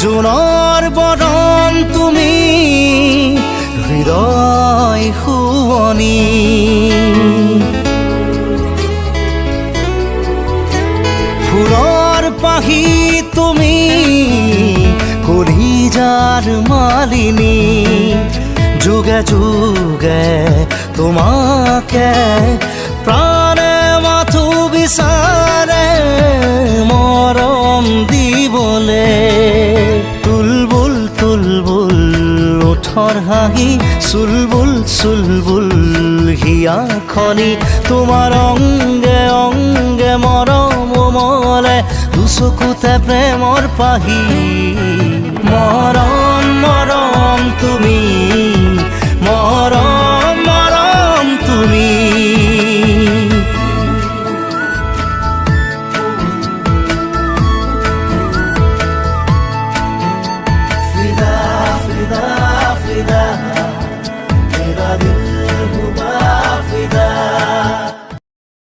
জোনৰ বৰণ তুমি হৃদয় শুৱনি ফুলৰ পাহি তুমি কলিজাৰ মালিনী যুগে যুগে তোমাকে প্ৰাণে মাথো বিচাৰে মৰম দিবলে তুলবুল তুলবুল ওঠৰ হাঁহি চুলবুল চুলবুল হিয়াখনি তোমাৰ অংগে অংগে মৰম মলে দুচকুতে প্ৰেমৰ পাহি